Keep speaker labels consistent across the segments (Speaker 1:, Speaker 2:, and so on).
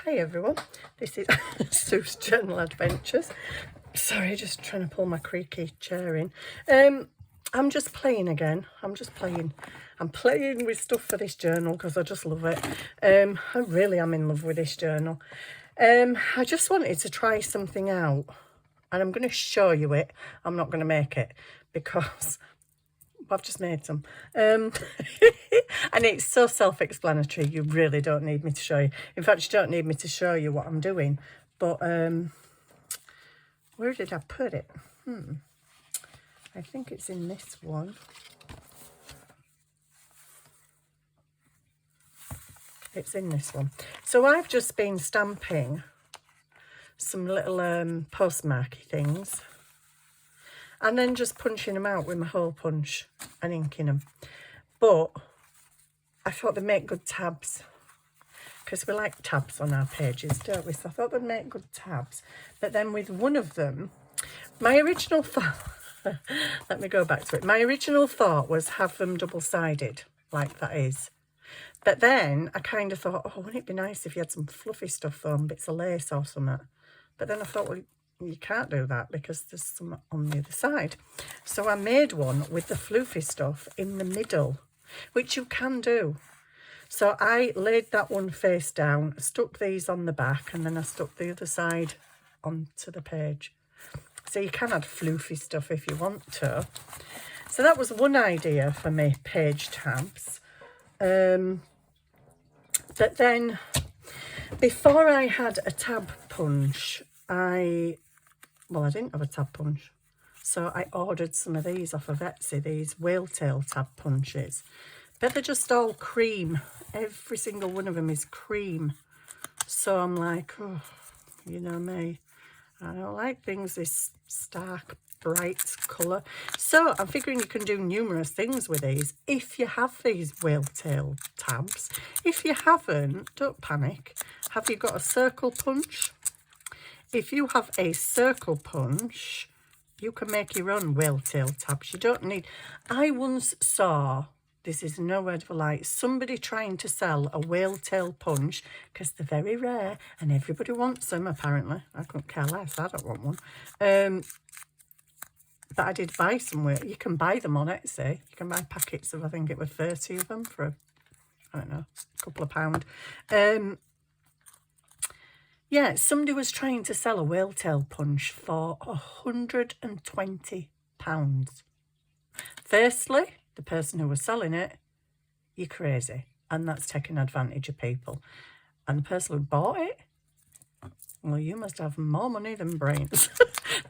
Speaker 1: Hi everyone, this is Sue's Journal Adventures. Sorry, just trying to pull my creaky chair in. I'm just playing again. I'm playing with stuff for this journal because I just love it. I really am in love with this journal. I just wanted to try something out and I'm going to show you it. I'm not going to make it because I've just made some. And it's so self-explanatory, you really don't need me to show you. In fact, you don't need me to show you what I'm doing. But where did I put it? I think it's in this one. It's in this one. So I've just been stamping some little postmarky things and then just punching them out with my hole punch and inking them. But I thought they'd make good tabs because we like tabs on our pages, don't we? So I thought they'd make good tabs. But then with one of them, my original thought, let me go back to it. My original thought was have them double-sided, like that is. But then I kind of thought, oh, wouldn't it be nice if you had some fluffy stuff on, bits of lace or something? But then I thought, well, you can't do that because there's some on the other side. So I made one with the fluffy stuff in the middle, which you can do. So I laid that one face down, stuck these on the back, and then I stuck the other side onto the page. So you can add fluffy stuff if you want to. So that was one idea for me page tabs. But then before I had a tab punch, I didn't have a tab punch. So I ordered some of these off of Etsy, these whale tail tab punches. But they're just all cream. Every single one of them is cream. So I'm like, oh, you know me. I don't like things this stark, bright colour. So I'm figuring you can do numerous things with these if you have these whale tail tabs. If you haven't, don't panic. Have you got a circle punch? If you have a circle punch, you can make your own whale tail tabs. You don't need... I once saw, this is no word for lie, somebody trying to sell a whale tail punch because they're very rare and everybody wants them apparently. I couldn't care less, I don't want one. But I did buy some. You can buy them on Etsy. You can buy packets of, I think it was 30 of them for, I don't know, a couple of £. Yeah, somebody was trying to sell a whale tail punch for £120. Firstly, the person who was selling it, you're crazy. And that's taking advantage of people. And the person who bought it, well, you must have more money than brains.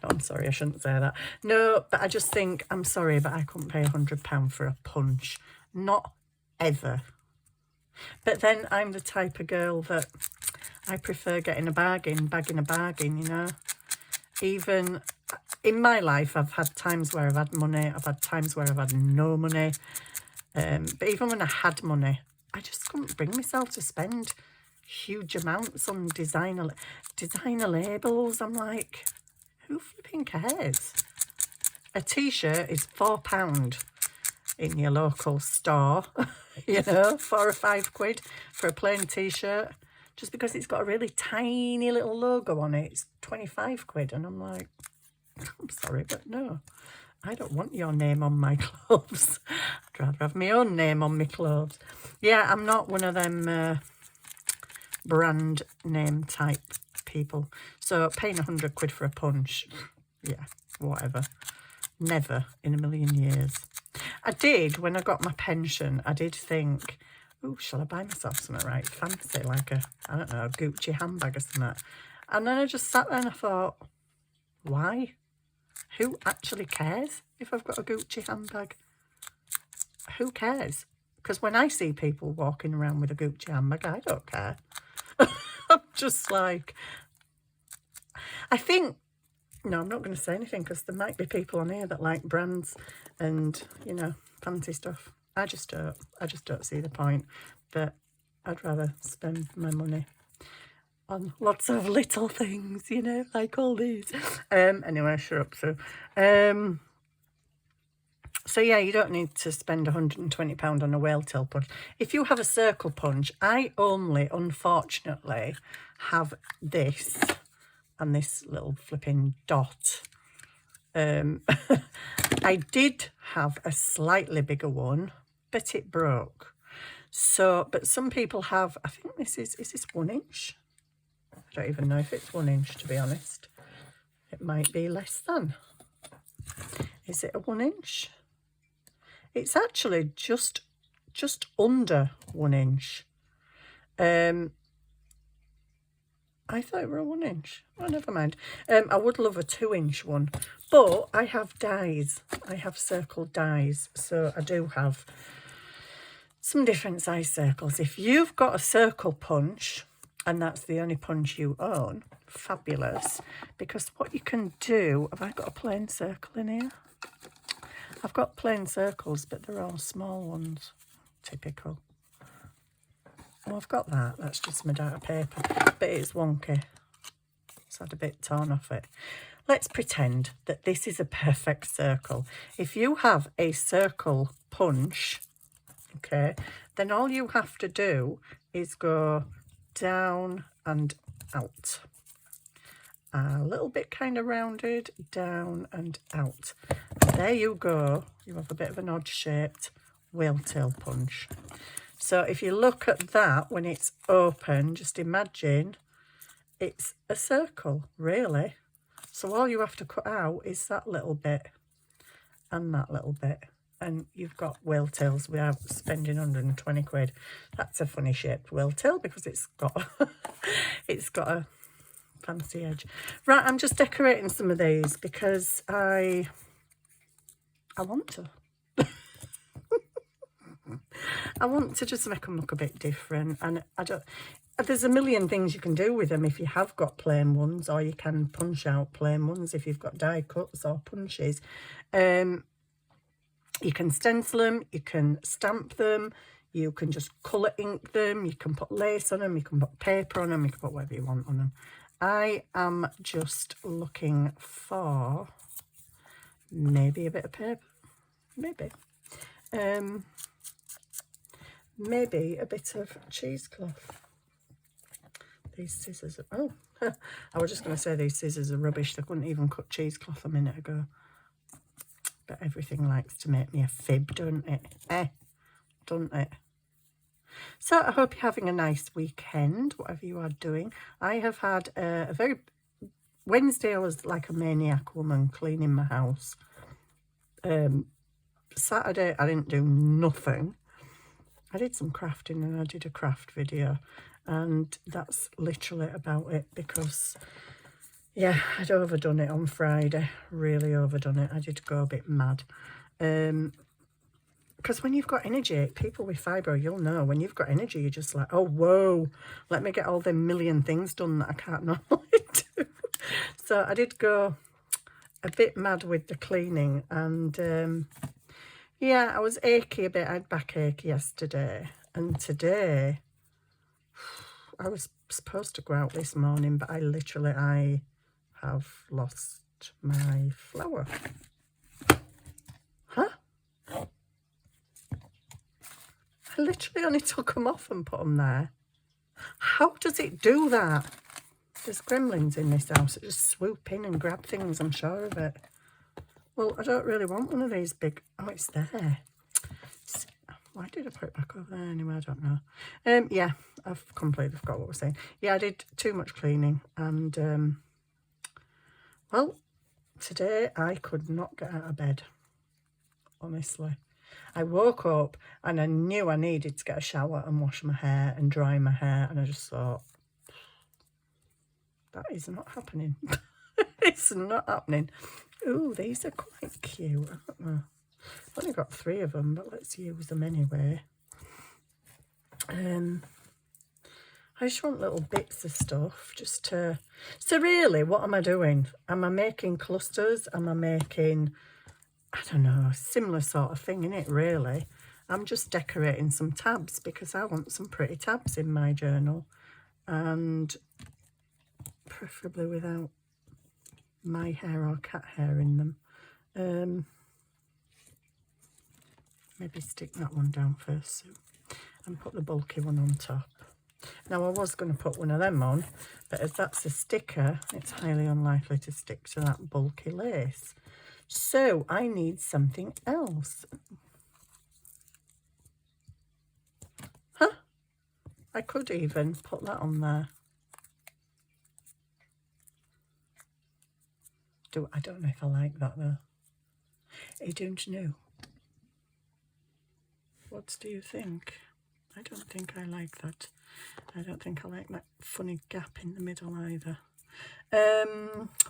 Speaker 1: No, I'm sorry, I shouldn't say that. No, but I just think, I'm sorry, but I couldn't pay £100 for a punch. Not ever. But then I'm the type of girl that I prefer getting a bargain, bagging a bargain, you know. Even in my life, I've had times where I've had money. I've had times where I've had no money. But even when I had money, I just couldn't bring myself to spend huge amounts on designer labels. I'm like, who flipping cares? A t-shirt is £4 in your local store, you know, 4 or 5 quid for a plain t-shirt. Just because it's got a really tiny little logo on it, it's 25 quid. And I'm like, I'm sorry, but no, I don't want your name on my clothes. I'd rather have my own name on my clothes. Yeah, I'm not one of them brand name type people. So paying 100 quid for a punch, yeah, whatever. Never in a million years. I did, when I got my pension, I did think, oh, shall I buy myself something right fancy, like a, I don't know, a Gucci handbag or something. And then I just sat there and I thought, why? Who actually cares if I've got a Gucci handbag? Who cares? Because when I see people walking around with a Gucci handbag, I don't care. I'm just like, I think, no, I'm not going to say anything because there might be people on here that like brands and, you know, fancy stuff. I just don't see the point. But I'd rather spend my money on lots of little things, you know, like all these. Anyway, shut up, Sue. So yeah, you don't need to spend £120 on a whale tail punch. If you have a circle punch, I only, unfortunately, have this and this little flipping dot. I did have a slightly bigger one, but it broke. So, but some people have, I think is this 1 inch? I don't even know if it's 1 inch, to be honest. It might be less than. Is it a 1 inch? It's actually just under 1 inch. I thought it were a 1 inch. Oh, never mind. I would love a 2 inch one, but I have dies. I have circle dies, so I do have some different size circles. If you've got a circle punch and that's the only punch you own, fabulous. Because what you can do, have I got a plain circle in here? I've got plain circles, but they're all small ones. Typical. Oh, I've got that. That's just made out of paper, but it's wonky. It's had a bit torn off it. Let's pretend that this is a perfect circle. If you have a circle punch, okay, then all you have to do is go down and out. A little bit kind of rounded, down and out. And there you go. You have a bit of an odd shaped whale tail punch. So if you look at that when it's open, just imagine it's a circle, really. So all you have to cut out is that little bit and that little bit. And you've got whale tails without spending 120 quid. That's a funny shaped whale tail because it's got it's got a fancy edge. Right, I'm just decorating some of these because I want to. I want to just make them look a bit different, and there's a million things you can do with them if you have got plain ones, or you can punch out plain ones if you've got die cuts or punches. You can stencil them, you can stamp them, you can just colour ink them, you can put lace on them, you can put paper on them, you can put whatever you want on them. I am just looking for maybe a bit of paper, maybe a bit of cheesecloth. These scissors are, oh, I was just going to say these scissors are rubbish. They couldn't even cut cheesecloth a minute ago. But everything likes to make me a fib, don't it? Don't it? So I hope you're having a nice weekend, whatever you are doing. I have had a very... Wednesday I was like a maniac woman cleaning my house. Saturday I didn't do nothing. I did some crafting and I did a craft video, and that's literally about it because, yeah, I'd overdone it on Friday, really overdone it. I did go a bit mad. Because when you've got energy, people with fibro, you'll know, when you've got energy, you're just like, oh, whoa, let me get all the million things done that I can't normally do. So I did go a bit mad with the cleaning, and yeah, I was achy a bit. I had backache yesterday, and today I was supposed to go out this morning, but I have lost my flower. Huh? I literally only took them off and put them there. How does it do that? There's gremlins in this house that just swoop in and grab things, I'm sure of it. Well, I don't really want one of these big... Oh, it's there. Why did I put it back over there anyway? I don't know. Yeah, I've completely forgot what I was saying. Yeah, I did too much cleaning. And, well, today I could not get out of bed. Honestly. I woke up and I knew I needed to get a shower and wash my hair and dry my hair. And I just thought, that is not happening. It's not happening. Ooh, these are quite cute. I don't know. I've only got 3 of them, but let's use them anyway. I just want little bits of stuff just to... So really, what am I doing? Am I making clusters? Am I making, I don't know, a similar sort of thing, innit, really? I'm just decorating some tabs because I want some pretty tabs in my journal. And preferably without my hair or cat hair in them. Maybe stick that one down first, Sue, and put the bulky one on top. Now I was going to put one of them on, but as that's a sticker, it's highly unlikely to stick to that bulky lace. So I need something else. Huh? I could even put that on there. I don't know if I like that though. I don't know. What do you think? I don't think I like that. I don't think I like that funny gap in the middle either.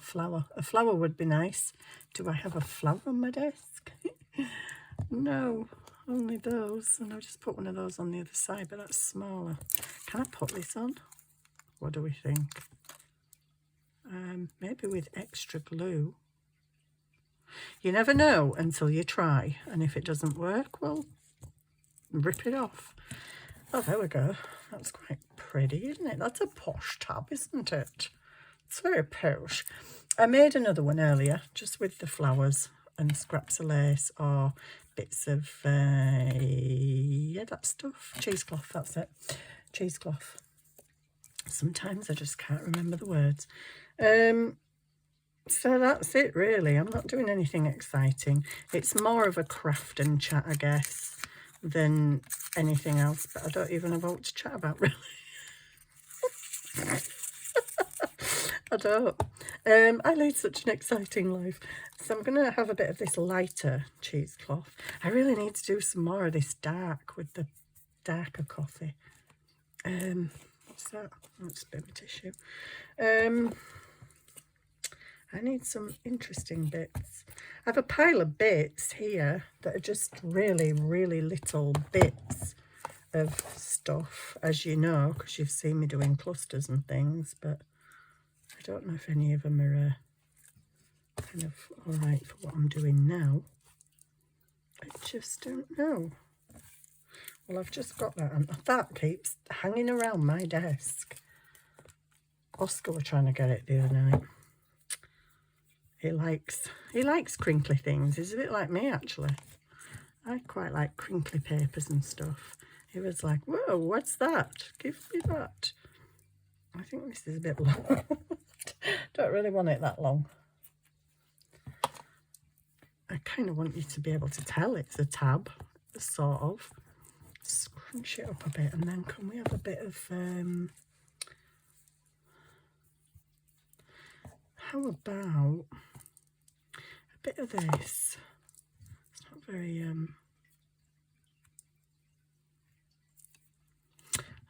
Speaker 1: Flower. A flower would be nice. Do I have a flower on my desk? No, only those. And I'll just put one of those on the other side, but that's smaller. Can I put this on? What do we think? Maybe with extra glue. You never know until you try. And if it doesn't work, well, rip it off. Oh, there we go. That's quite pretty, isn't it? That's a posh tab, isn't it? It's very posh. I made another one earlier, just with the flowers and scraps of lace or bits of, yeah, that stuff. Cheesecloth, that's it. Cheesecloth. Sometimes I just can't remember the words. So that's it, really. I'm not doing anything exciting. It's more of a craft and chat, I guess, than anything else, but I don't even know what to chat about, really. I don't. I lead such an exciting life. So I'm going to have a bit of this lighter cheesecloth. I really need to do some more of this dark with the darker coffee. What's that? That's a bit of a tissue. I need some interesting bits. I have a pile of bits here that are just really, really little bits of stuff, as you know, because you've seen me doing clusters and things, but I don't know if any of them are kind of all right for what I'm doing now. I just don't know. Well, I've just got that, and that keeps hanging around my desk. Oscar were trying to get it the other night. He likes crinkly things. He's a bit like me, actually. I quite like crinkly papers and stuff. He was like, whoa, what's that? Give me that. I think this is a bit long. Don't really want it that long. I kind of want you to be able to tell it's a tab, sort of. Scrunch it up a bit, and then can we have a bit of, how about a bit of this? It's not very, let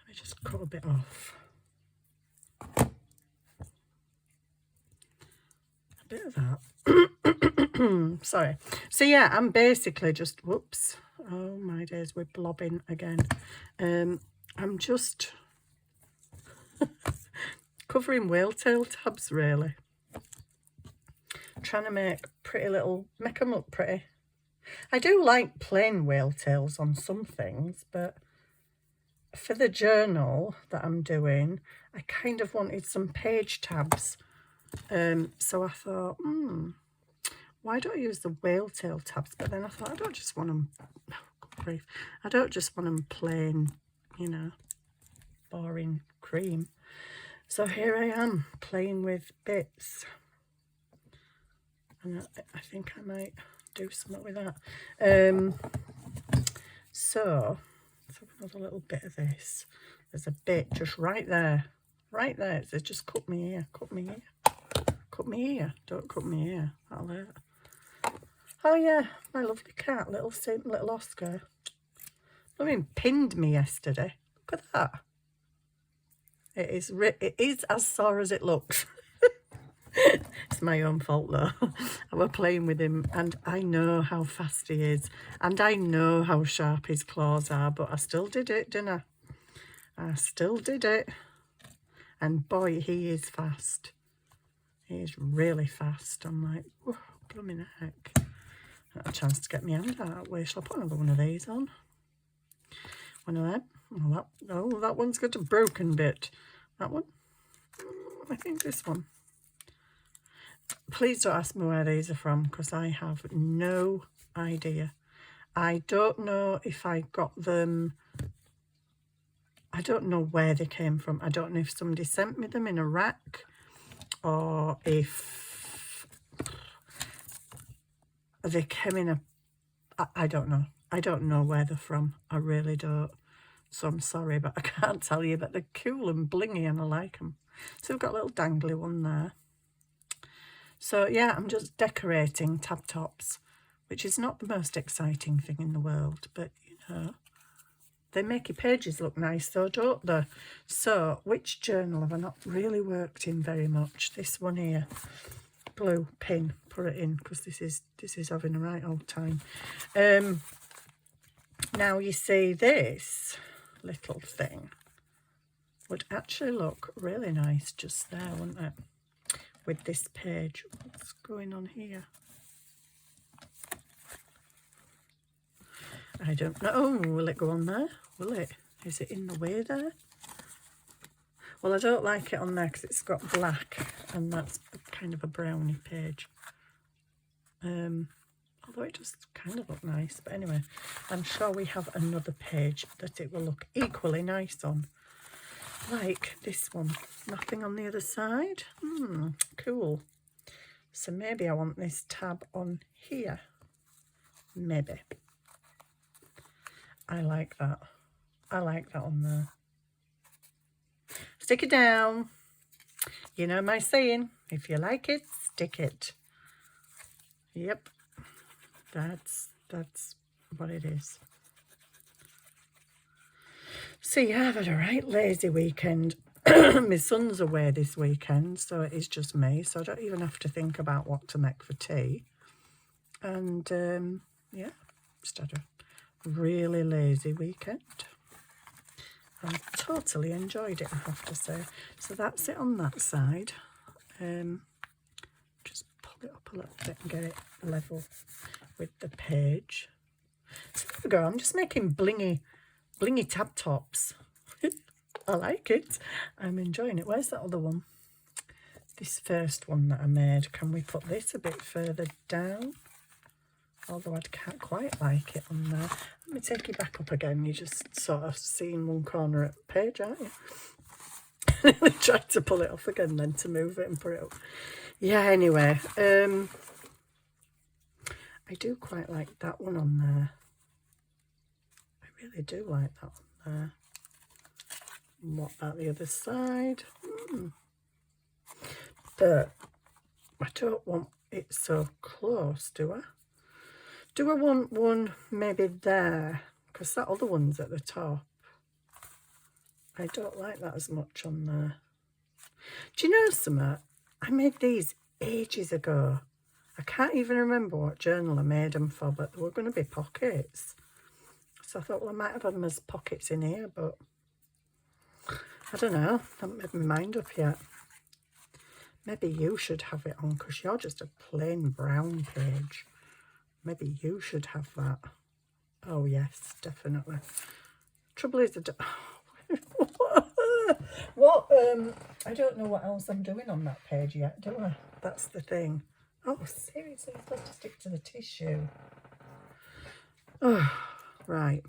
Speaker 1: me just cut a bit off. A bit of that. Sorry. So yeah, I'm basically just, whoops. Oh my days, we're blobbing again. I'm just covering whale tail tabs, really. Trying to make make them look pretty. I do like plain whale tails on some things, but for the journal that I'm doing, I kind of wanted some page tabs. So I thought, why don't I use the whale tail tabs? But then I thought, I don't just want them, oh, good grief. I don't just want them plain, you know, boring cream. So here I am playing with bits. And I think I might do something with that. So let's have another little bit of this. There's a bit just right there. Right there. So just cut me ear. Cut me ear. Cut me ear. Don't cut me ear. That'll hurt. Oh yeah, my lovely cat, little Oscar. I mean, pinned me yesterday. Look at that. It is as sore as it looks. It's my own fault though. I was playing with him, and I know how fast he is, and I know how sharp his claws are, but I still did it, didn't I? I still did it. And boy, he is fast. He is really fast. I'm like, whoa, blooming heck. Not a chance to get my hand out. Where shall I put another one of these on? One of them. Oh, that one's got a broken bit. That one? I think this one. Please don't ask me where these are from, because I have no idea. I don't know if I got them, I don't know where they came from. I don't know if somebody sent me them in a rack or if they came in a, I don't know. I don't know where they're from. I really don't. So I'm sorry, but I can't tell you, but they're cool and blingy and I like them. So we've got a little dangly one there. So yeah, I'm just decorating tab tops, which is not the most exciting thing in the world, but you know, they make your pages look nice though, don't they? So which journal have I not really worked in very much? This one here, blue pin, put it in because this is having a right old time. Now you see this little thing would actually look really nice just there, wouldn't it? With this page. What's going on here? I don't know. Oh, will it go on there? Will it? Is it in the way there? Well, I don't like it on there because it's got black and that's kind of a browny page. Although it does kind of look nice. But anyway, I'm sure we have another page that it will look equally nice on. Like this one. Nothing on the other side. Cool. So maybe I want this tab on here. Maybe. I like that. I like that on there. Stick it down. You know my saying, if you like it, stick it. Yep. That's what it is. See, I've had a right lazy weekend. My son's away this weekend, so it's just me, so I don't even have to think about what to make for tea. And yeah, just had a really lazy weekend. I totally enjoyed it, I have to say. So that's it on that side. Just pull it up a little bit and get it level with the page. So there we go. I'm just making blingy tab tops. I like it. I'm enjoying it. Where's that other one? This first one that I made. Can we put this a bit further down? Although I can't quite like it on there. Let me take you back up again. You're just sort of seeing one corner at the page, aren't you? I tried to pull it off again then to move it and put it up. Yeah, anyway. I do quite like that one on there. I really do like that one there. And what about the other side? But I don't want it so close, do I? Do I want one maybe there? Because that other one's at the top. I don't like that as much on there. Do you know something? I made these ages ago. I can't even remember what journal I made them for, but they were going to be pockets. So I thought, well, I might have had them as pockets in here, but I don't know. I haven't made my mind up yet. Maybe you should have it on because you're just a plain brown page. Maybe you should have that. Oh, yes, definitely. Trouble is, I don't know what else I'm doing on that page yet, do I? That's the thing. Oh, seriously, I've got to stick to the tissue. Oh, right.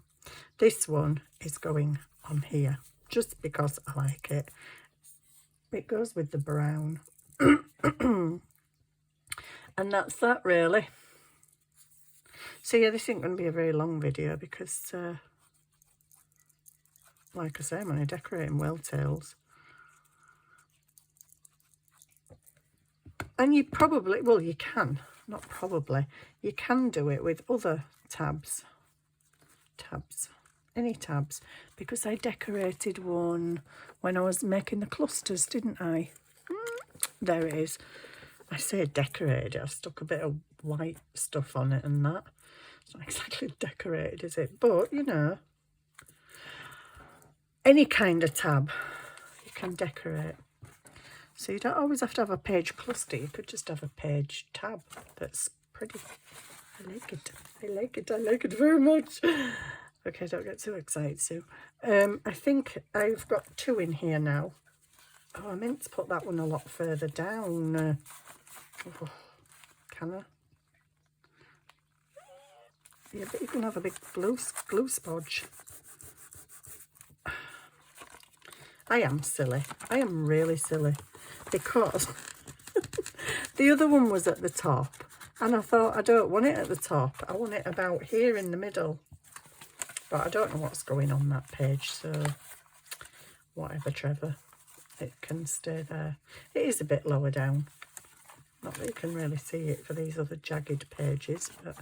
Speaker 1: This one is going on here just because I like it. It goes with the brown. And that's that, really. So, yeah, this isn't going to be a very long video because, like I say, I'm only decorating welltails. And you probably, well, you can, not probably, you can do it with other tabs, any tabs, because I decorated one when I was making the clusters, didn't I? There it is. I say decorated, I stuck a bit of white stuff on it and that. It's not exactly decorated, is it? But, you know, any kind of tab you can decorate. So you don't always have to have a page cluster. You could just have a page tab that's pretty. I like it. I like it. I like it very much. Okay, don't get too excited, Sue. I think I've got two in here now. Oh, I meant to put that one a lot further down. Oh, can I? Yeah, but you can have a big glue spodge. I am silly. I am really silly. Because the other one was at the top. And I thought, I don't want it at the top. I want it about here in the middle. But I don't know what's going on that page. So, whatever, Trevor. It can stay there. It is a bit lower down. Not that you can really see it for these other jagged pages. But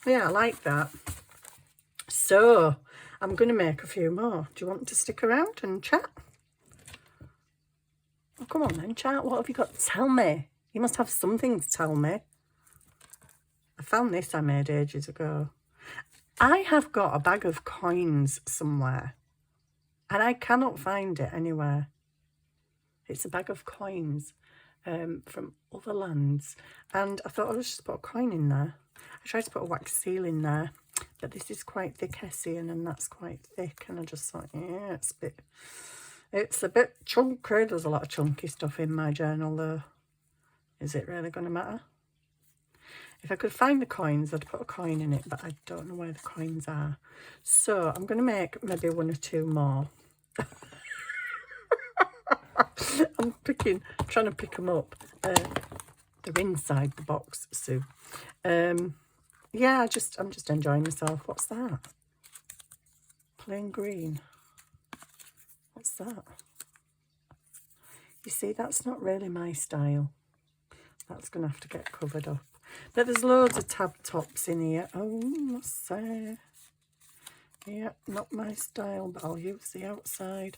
Speaker 1: yeah, I like that. So, I'm going to make a few more. Do you want to stick around and chat? Oh, come on then, chat. What have you got to tell me? You must have something to tell me. I found this I made ages ago. I have got a bag of coins somewhere. And I cannot find it anywhere. It's a bag of coins from other lands. And I thought I'll just put a coin in there. I tried to put a wax seal in there. But this is quite thick Hessian and that's quite thick. And I just thought, yeah, it's a bit chunky. There's a lot of chunky stuff in my journal though. Is it really going to matter? If I could find the coins, I'd put a coin in it, but I don't know where the coins are. So I'm going to make maybe one or two more. I'm trying to pick them up. They're inside the box, Sue. Yeah, I'm just enjoying myself. What's that? Plain green. What's that? You see, that's not really my style. That's going to have to get covered up. But there's loads of tab tops in here. Oh, must say. Yeah, not my style, but I'll use the outside.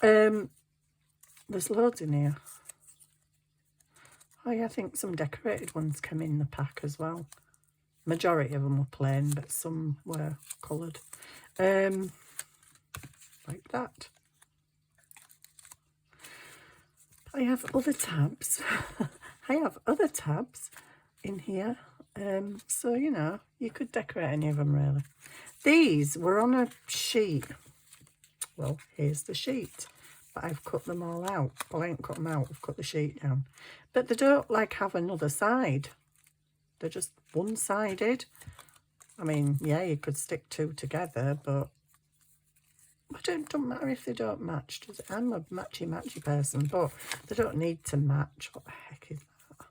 Speaker 1: There's loads in here. Oh yeah, I think some decorated ones came in the pack as well. Majority of them were plain, but some were coloured. Like that. I have other tabs. I have other tabs in here. So, you know, you could decorate any of them really. These were on a sheet. Well, here's the sheet. But I've cut them all out. Well, I ain't cut them out. I've cut the sheet down. But they don't, like, have another side. They're just one-sided. I mean, yeah, you could stick two together, but it don't matter if they don't match. Does it? I'm a matchy person, but they don't need to match. What the heck is that?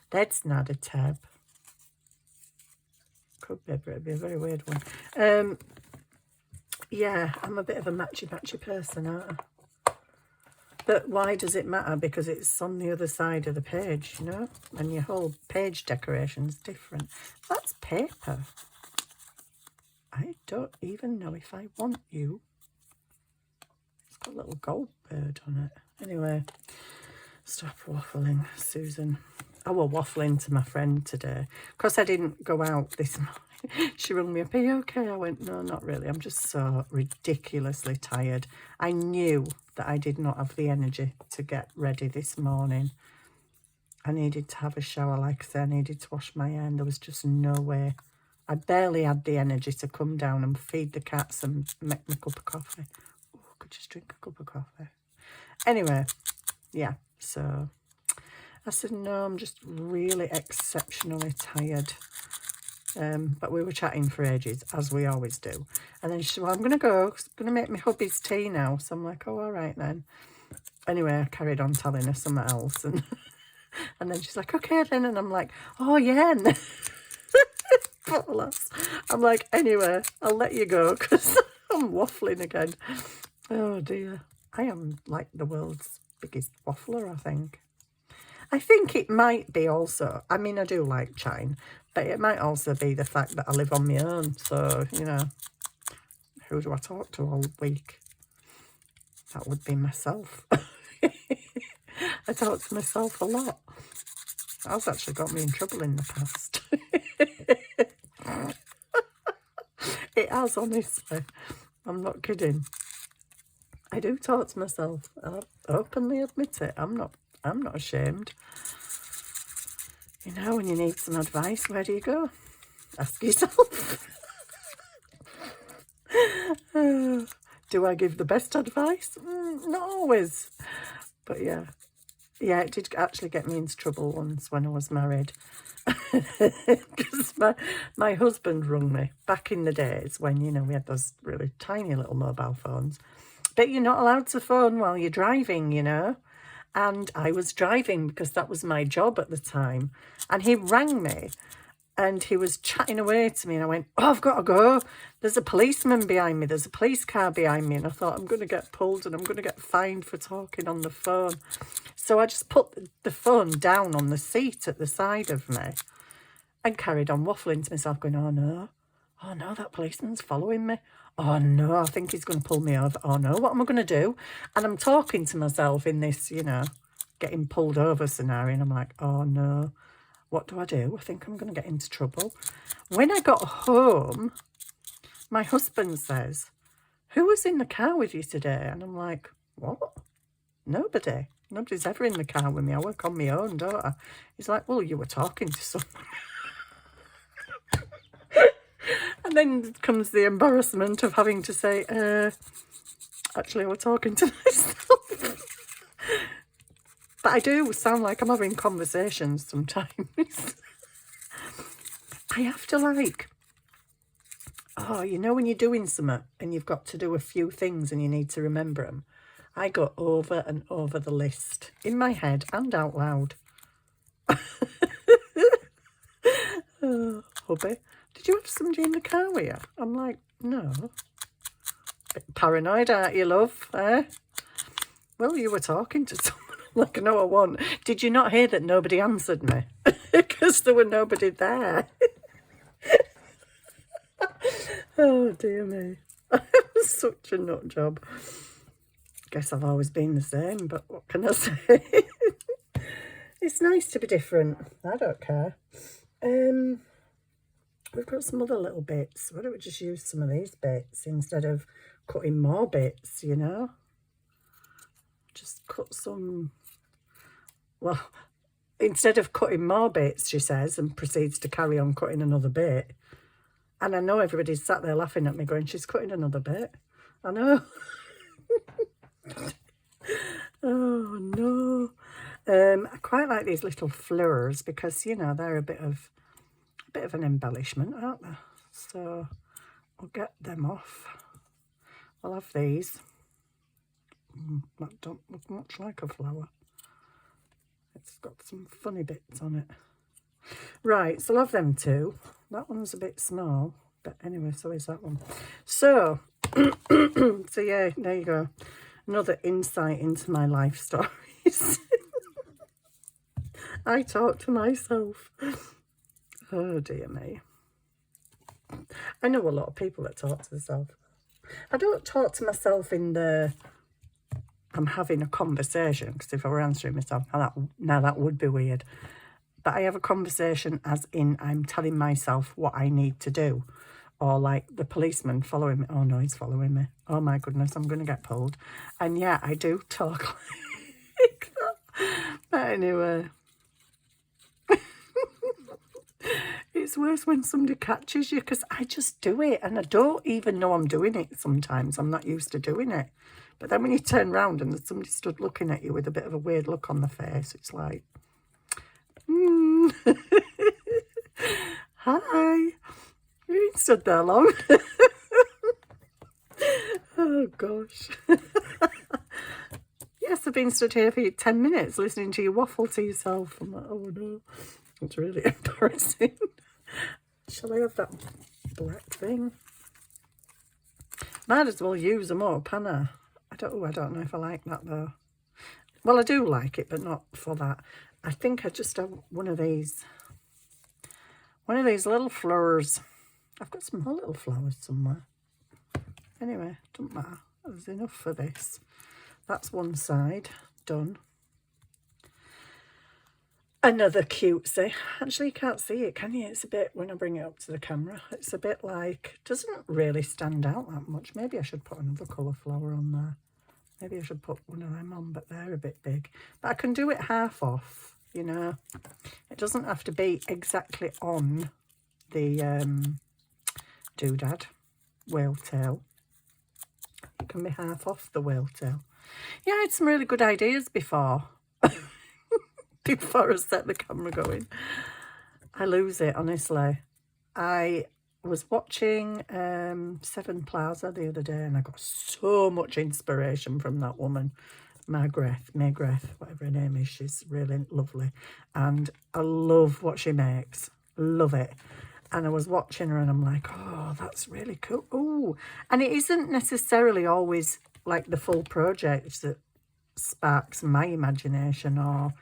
Speaker 1: That's not a tab. Could be, but it'd be a very weird one. Yeah, I'm a bit of a matchy person, aren't I? But why does it matter? Because it's on the other side of the page, you know? And your whole page decoration's different. That's paper. I don't even know if I want you. It's got a little gold bird on it. Anyway, stop waffling, Susan. I was waffling to my friend today. Of course, I didn't go out this morning. She rang me up, are you okay? I went, no, not really. I'm just so ridiculously tired. I knew that I did not have the energy to get ready this morning. I needed to have a shower, like I said. I needed to wash my hair, and there was just no way. I barely had the energy to come down and feed the cats and make my cup of coffee. Oh, I could just drink a cup of coffee. Anyway, yeah, so I said, no, I'm just really exceptionally tired. But we were chatting for ages, as we always do. And then she said, well, I'm going to go. I'm going to make my hubby's tea now. So I'm like, oh, all right then. Anyway, I carried on telling her something else. And and then she's like, okay then. And I'm like, oh, yeah. And I'm like, anyway, I'll let you go because I'm waffling again. Oh, dear. I am like the world's biggest waffler, I think. I think it might be also, I mean, I do like chatting, but it might also be the fact that I live on my own. So, you know, who do I talk to all week? That would be myself. I talk to myself a lot. That's actually got me in trouble in the past. It has, honestly. I'm not kidding. I do talk to myself. I openly admit it. I'm not ashamed. You know, when you need some advice, where do you go? Ask yourself. Do I give the best advice? Not always. But yeah, Yeah, it did actually get me into trouble once when I was married. Because my husband rung me back in the days when, you know, we had those really tiny little mobile phones. But you're not allowed to phone while you're driving, you know. And I was driving because that was my job at the time. And he rang me and he was chatting away to me. And I went, oh, I've got to go. There's a policeman behind me. There's a police car behind me. And I thought, I'm going to get pulled and I'm going to get fined for talking on the phone. So I just put the phone down on the seat at the side of me and carried on waffling to myself going, oh no, that policeman's following me. Oh no, I think he's going to pull me over. Oh no, what am I going to do? And I'm talking to myself in this, you know, getting pulled over scenario. And I'm like, oh no, what do? I think I'm going to get into trouble. When I got home, my husband says, who was in the car with you today? And I'm like, what? Nobody. Nobody's ever in the car with me. I work on my own, don't I? He's like, well, you were talking to someone. And then comes the embarrassment of having to say, actually, we're talking to myself. But I do sound like I'm having conversations sometimes. I have to like, oh, you know when you're doing something and you've got to do a few things and you need to remember them. I go over and over the list in my head and out loud. Oh, hubby, did you have somebody in the car with you? I'm like, no. Bit paranoid, aren't you, love? Eh? Well, you were talking to someone. I'm like, no, I won't. Did you not hear that nobody answered me? Because there were nobody there. Oh, dear me. I'm such a nut job. Guess I've always been the same, but what can I say? It's nice to be different. I don't care. We've got some other little bits. Why don't we just use some of these bits instead of cutting more bits, you know? Just cut some... Well, instead of cutting more bits, she says, and proceeds to carry on cutting another bit. And I know everybody's sat there laughing at me going, she's cutting another bit. I know. Oh, no. I quite like these little fleurs because, you know, they're a bit of an embellishment, aren't they? So we'll get them off. I'll have these. That don't look much like a flower. It's got some funny bits on it. Right, so I'll have them two. That one's a bit small, but anyway, so is that one. So, so yeah, there you go. Another insight into my life stories. I talk to myself. Oh, dear me. I know a lot of people that talk to themselves. I don't talk to myself in the... I'm having a conversation, because if I were answering myself, now that would be weird. But I have a conversation as in I'm telling myself what I need to do. Or like the policeman following me. Oh, no, he's following me. Oh, my goodness, I'm going to get pulled. And yeah, I do talk like that. But anyway... It's worse when somebody catches you because I just do it and I don't even know I'm doing it sometimes. I'm not used to doing it. But then when you turn around and somebody stood looking at you with a bit of a weird look on the face, it's like, hi, you ain't stood there long. Oh, gosh. Yes, I've been stood here for 10 minutes listening to you waffle to yourself. I'm like, oh, no. It's really embarrassing. Shall I have that black thing? Might as well use them up, can't I don't know if I like that though. Well, I do like it, but not for that. I think I just have one of these little flowers. I've got some more little flowers somewhere. Anyway, doesn't matter. There's enough for this. That's one side done. Another cutesy. Actually, you can't see it, can you? It's a bit, when I bring it up to the camera, it's a bit like, doesn't really stand out that much. Maybe I should put another colour flower on there. Maybe I should put one of them on, but they're a bit big. But I can do it half off, you know. It doesn't have to be exactly on the doodad, whale tail. It can be half off the whale tail. Yeah, I had some really good ideas before. before I set the camera going. I lose it, honestly. I was watching Seven Plaza the other day, and I got so much inspiration from that woman, Magreth, whatever her name is. She's really lovely, and I love what she makes. Love it. And I was watching her, and I'm like, oh, that's really cool. Oh, and it isn't necessarily always like the full project that sparks my imagination or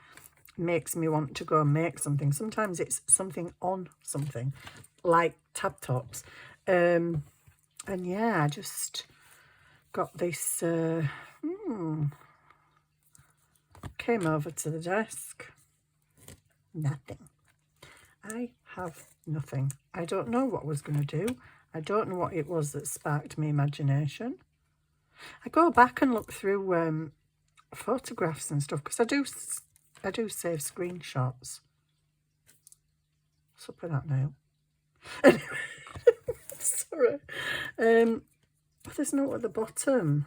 Speaker 1: makes me want to go and make something. Sometimes it's something on something, like tab tops. And yeah, I just got this, came over to the desk. Nothing. I have nothing. I don't know what I was going to do. I don't know what it was that sparked my imagination. I go back and look through photographs and stuff, because I do save screenshots. What's up with that now? Anyway, sorry. There's no at the bottom.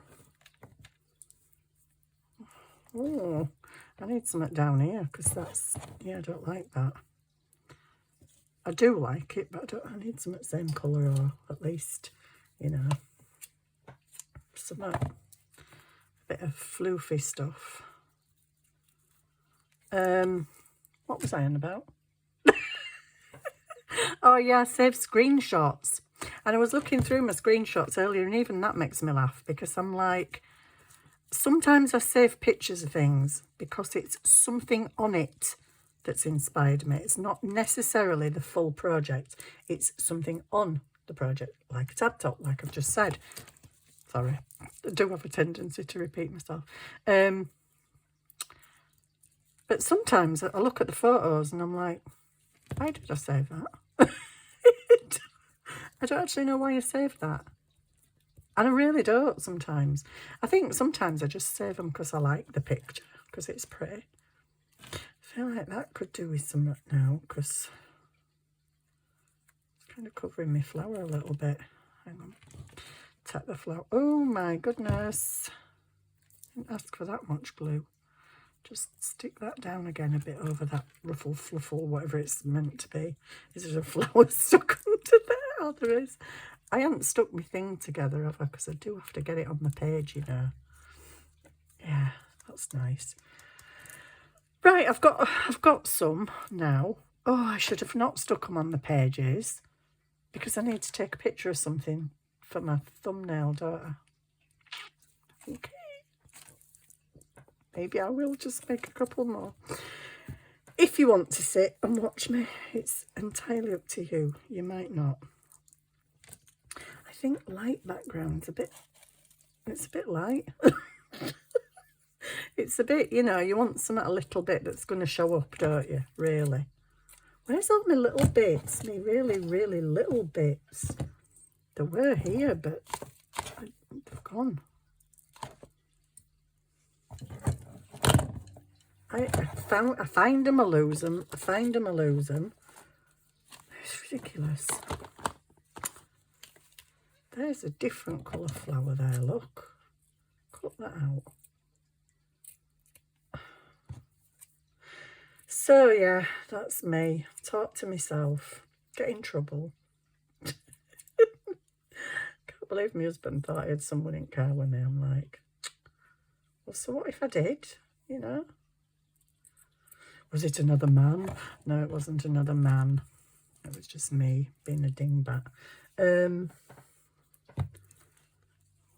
Speaker 1: Oh, I need something down here, because that's, yeah, I don't like that. I do like it, but I need something same colour, or at least, you know, some a bit of floofy stuff. What was I on about? Oh yeah, save screenshots. And I was looking through my screenshots earlier, and even that makes me laugh, because I'm like, sometimes I save pictures of things because it's something on it that's inspired me. It's not necessarily the full project. It's something on the project, like a tab top, like I've just said. Sorry, I do have a tendency to repeat myself. But sometimes I look at the photos and I'm like, why did I save that? I don't actually know why I saved that. And I really don't sometimes. I think sometimes I just save them because I like the picture, because it's pretty. I feel like that could do with some now, because it's kind of covering my flower a little bit. Hang on. Tap the flower. Oh my goodness. Didn't ask for that much glue. Just stick that down again a bit over that ruffle, fluffle, whatever it's meant to be. Is there a flower stuck under there? Oh, there is. I haven't stuck my thing together, have I? Because I do have to get it on the page, you know. Yeah, that's nice. Right, I've got some now. Oh, I should have not stuck them on the pages, because I need to take a picture of something for my thumbnail, don't I? Okay. Maybe I will just make a couple more. If you want to sit and watch me, it's entirely up to you. You might not. I think light background's it's a bit light. It's a bit, you know, you want something a little bit that's going to show up, don't you? Really. Where's all my little bits? My really, really little bits. They were here, but they've gone. I find them, I lose them. I find them, I lose them. It's ridiculous. There's a different colour flower there, look. Cut that out. So yeah, that's me. Talk to myself. Get in trouble. Can't believe my husband thought he had someone in car with me. I'm like, well, so what if I did? You know? Was it another man? No, it wasn't another man. It was just me being a dingbat.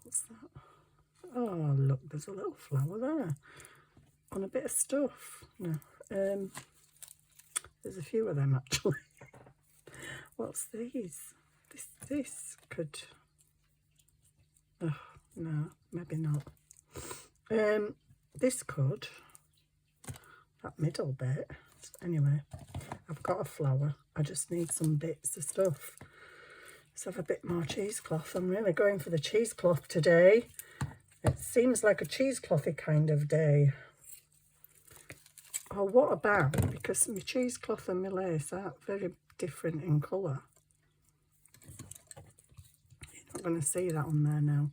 Speaker 1: What's that? Oh, look, there's a little flower there on a bit of stuff. No, there's a few of them actually. What's these? This could. Oh no, maybe not. This could. That middle bit. Anyway, I've got a flower. I just need some bits of stuff. Let's have a bit more cheesecloth. I'm really going for the cheesecloth today. It seems like a cheeseclothy kind of day. Oh, what about, because my cheesecloth and my lace are very different in colour. You're not going to see that on there now.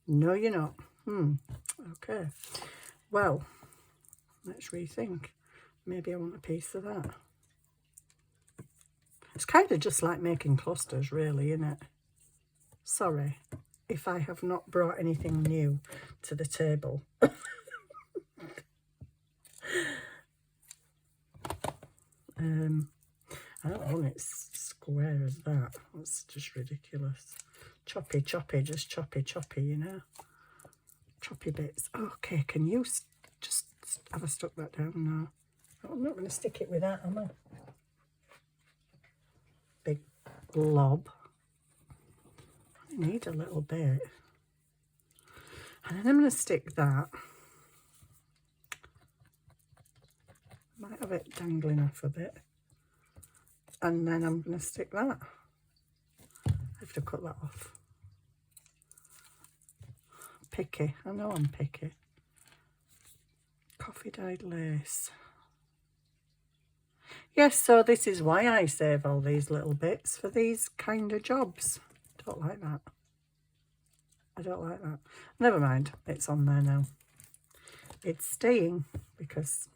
Speaker 1: No, you're not. Okay. Well, let's rethink. maybe I want a piece of that. It's kind of just like making clusters, really, isn't it? Sorry if I have not brought anything new to the table. I don't want it square as that. That's just ridiculous. Choppy, just choppy, you know. Choppy bits. Okay, can you just have I stuck that down? No. I'm not going to stick it with that, am I? Big blob. I need a little bit. And then I'm going to stick that. Might have it dangling off a bit. And then I'm going to stick that. I have to cut that off. Picky. I know I'm picky. Coffee dyed lace. Yes, so this is why I save all these little bits for these kind of jobs. Don't like that. I don't like that. Never mind, it's on there now. It's staying because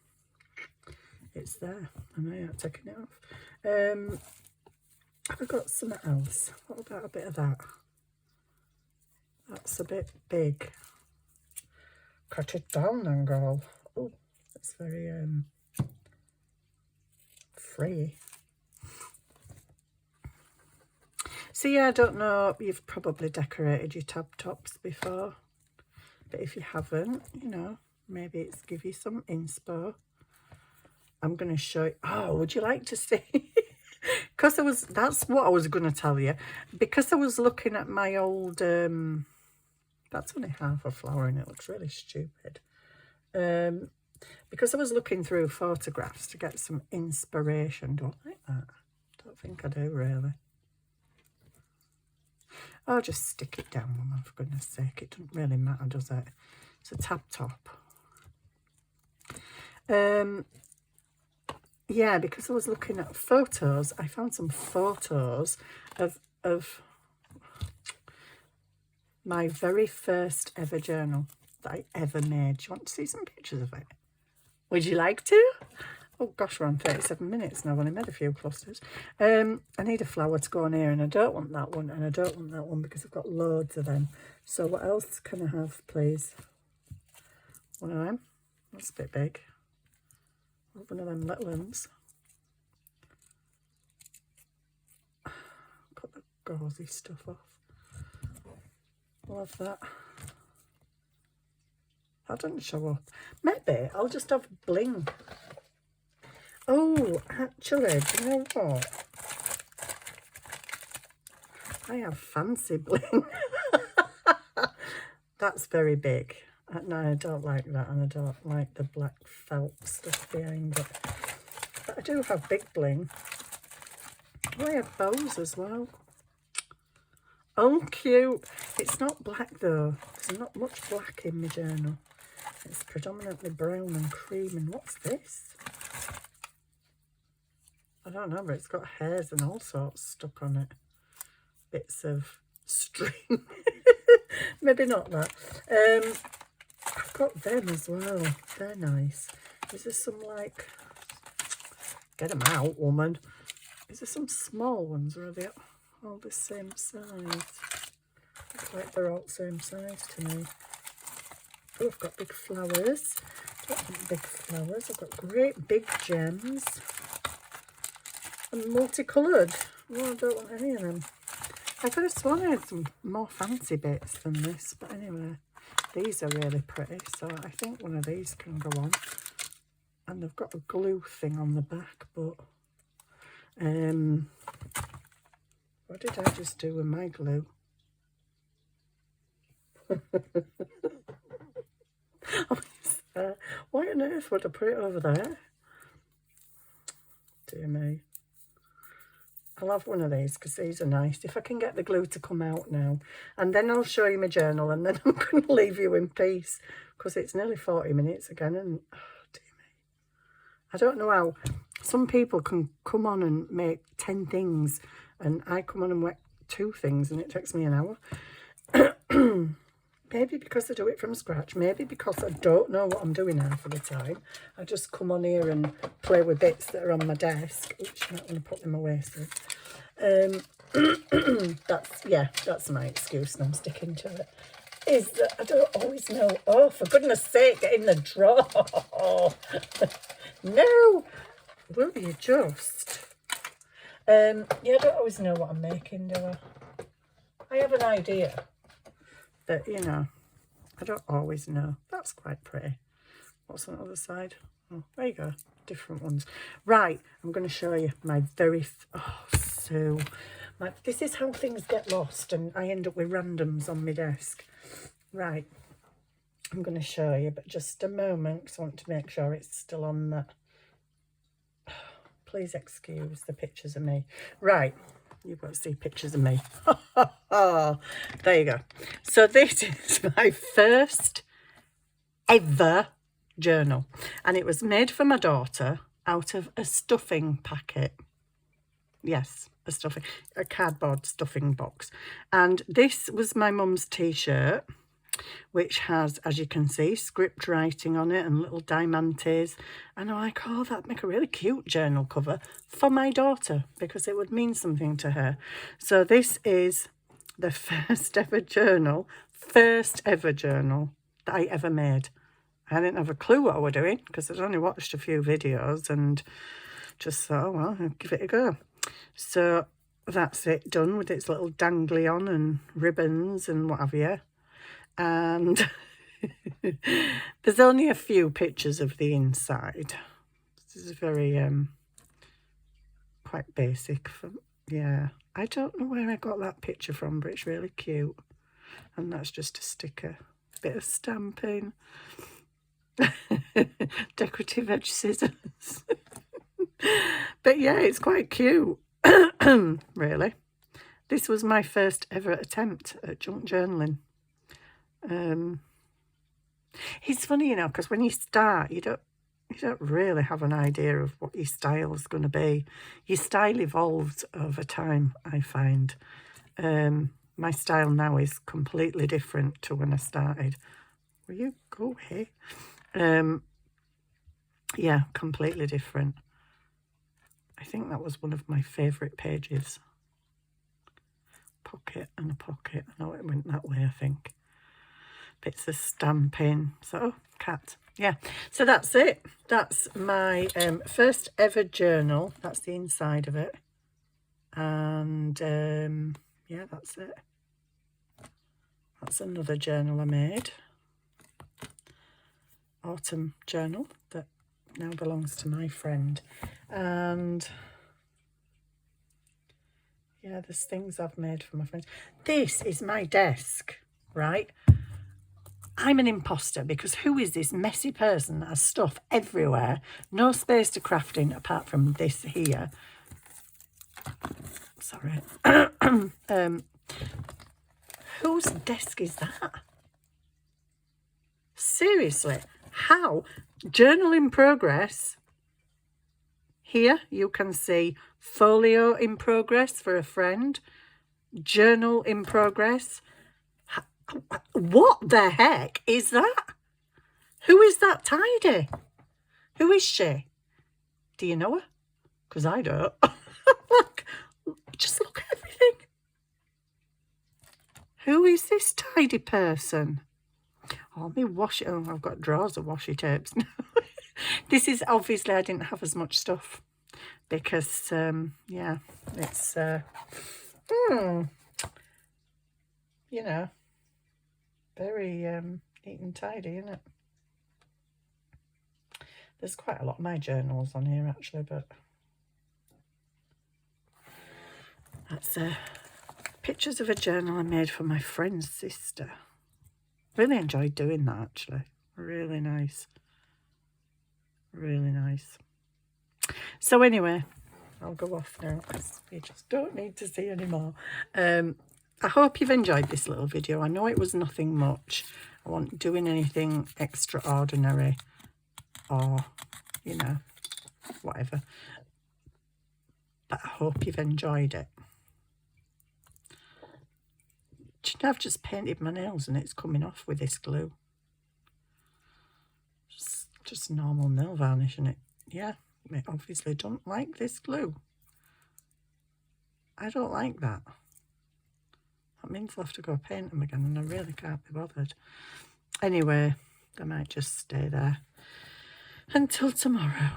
Speaker 1: it's there and I ain't taking it off. Have I got something else? What about a bit of that? That's a bit big. Cut it down then, girl. Oh, it's very free. So yeah, I don't know, you've probably decorated your tab tops before, but if you haven't, you know, maybe it's give you some inspo. I'm going to show you. Oh, would you like to see? Because that's what I was going to tell you. Because I was looking at my old, that's only half a flower and it looks really stupid. Because I was looking through photographs to get some inspiration. Do I like that? Don't think I do, really. I'll just stick it down, woman, for goodness sake. It doesn't really matter, does it? It's a tab top. Yeah, because I was looking at photos, I found some photos of my very first ever journal that I ever made. Do you want to see some pictures of it? Would you like to? Oh gosh, we're on 37 minutes now. I've only made a few clusters. I need a flower to go on here, and I don't want that one, and I don't want that one because I've got loads of them. So what else can I have, please? One of them. That's a bit big. One of them little ones. Cut the gauzy stuff off. Love that. That doesn't show up. Maybe I'll just have bling. Oh, actually, do you know what? I have fancy bling. That's very big. No, I don't like that, and I don't like the black felt stuff behind it. But I do have big bling. Oh, I have bows as well. Oh, cute. It's not black, though. There's not much black in my journal. It's predominantly brown and cream. And what's this? I don't know, but it's got hairs and all sorts stuck on it. Bits of string. Maybe not that. I've got them as well. They're nice. Is there some, like... Get them out, woman. Is there some small ones, or are they all the same size? Looks like they're all the same size to me. Oh, I've got big flowers. I've got big flowers. I've got great big gems. And multicoloured. Oh, I don't want any of them. I could have sworn I had some more fancy bits than this. But anyway, these are really pretty. So I think one of these can go on. And they've got a glue thing on the back. But what did I just do with my glue? Why on earth would I put it over there? Dear me. I'll have one of these because these are nice. If I can get the glue to come out now. And then I'll show you my journal and then I'm going to leave you in peace because it's nearly 40 minutes again. And oh, dear me. I don't know how some people can come on and make 10 things and I come on and make 2 things and it takes me an hour. Maybe because I do it from scratch. Maybe because I don't know what I'm doing half of the time. I just come on here and play with bits that are on my desk. Oops, I'm not going to put them away soon. That's my excuse, and I'm sticking to it. Is that I don't always know. Oh, for goodness sake, get in the drawer. No, will you just? I don't always know what I'm making, do I? I have an idea, but you know, I don't always know. That's quite pretty. What's on the other side? Oh, there you go. Different ones. Right, I'm going to show you my this is how things get lost, and I end up with randoms on my desk. Right, I'm going to show you, but just a moment, because I want to make sure it's still on that. Please excuse the pictures of me. Right, you've got to see pictures of me. There you go. So this is my first ever journal, and it was made for my daughter out of a stuffing packet. Yes, a cardboard stuffing box. And this was my mum's t-shirt, which has, as you can see, script writing on it and little diamantes. And I'm like, oh, that'd make a really cute journal cover for my daughter, because it would mean something to her. So this is the first ever journal that I ever made. I didn't have a clue what I was doing, because I'd only watched a few videos and just thought, oh, well, I'll give it a go. So that's it done, with its little dangly on and ribbons and what have you. And there's only a few pictures of the inside. This is very quite basic. I don't know where I got that picture from, but it's really cute. And that's just a sticker, bit of stamping, decorative edge scissors. But yeah, it's quite cute. Really, this was my first ever attempt at junk journaling. It's funny, you know, because when you start, you don't really have an idea of what your style is going to be. Your style evolves over time, I find. My style now is completely different to when I started. Will you go here? Yeah, completely different. I think that was one of my favourite pages. Pocket and a pocket. I know it went that way, I think. Bits of stamping. So, oh, cat. Yeah, so that's it. That's my first ever journal. That's the inside of it. And, yeah, that's it. That's another journal I made. Autumn journal that now belongs to my friend. And yeah, there's things I've made for my friends. This is my desk, right? I'm an imposter, because who is this messy person that has stuff everywhere, no space to craft in apart from this here? Sorry. Whose desk is that? Seriously, how? Journal in progress. Here you can see folio in progress for a friend. Journal in progress. What the heck is that? Who is that tidy? Who is she? Do you know her? Because I don't. Look, just look at everything. Who is this tidy person? Oh, me washi. Oh, I've got drawers of washi tapes now. This is obviously, I didn't have as much stuff because, yeah, it's, you know, very neat and tidy, isn't it? There's quite a lot of my journals on here, actually, but that's pictures of a journal I made for my friend's sister. Really enjoyed doing that, actually. Really nice. Really nice. So anyway, I'll go off now because you just don't need to see anymore. I hope you've enjoyed this little video. I know it was nothing much. I wasn't doing anything extraordinary or, you know, whatever. But I hope you've enjoyed it. I've just painted my nails and it's coming off with this glue. Just normal nail varnish, and yeah, I obviously don't like this glue. I don't like that. That means I'll have to go paint them again, and I really can't be bothered. Anyway, they might just stay there until tomorrow.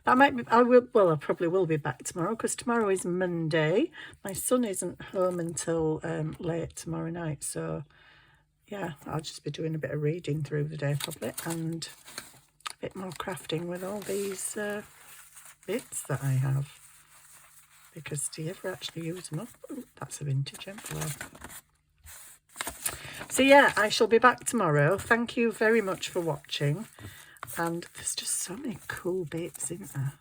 Speaker 1: But I probably will be back tomorrow, because tomorrow is Monday. My son isn't home until late tomorrow night, so yeah, I'll just be doing a bit of reading through the day probably, and a bit more crafting with all these bits that I have. Because do you ever actually use them up? Ooh, that's a vintage envelope. So yeah, I shall be back tomorrow. Thank you very much for watching. And there's just so many cool bits, isn't there?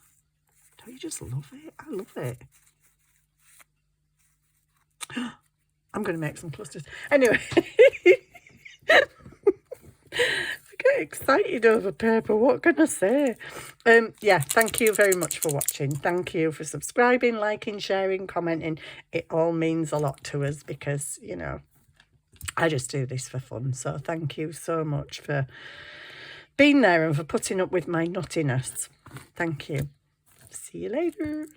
Speaker 1: Don't you just love it? I love it. I'm going to make some clusters. Anyway. I get excited over paper. What can I say? Yeah, thank you very much for watching. Thank you for subscribing, liking, sharing, commenting. It all means a lot to us, because, you know, I just do this for fun. So thank you so much for being there and for putting up with my nuttiness. Thank you. See you later.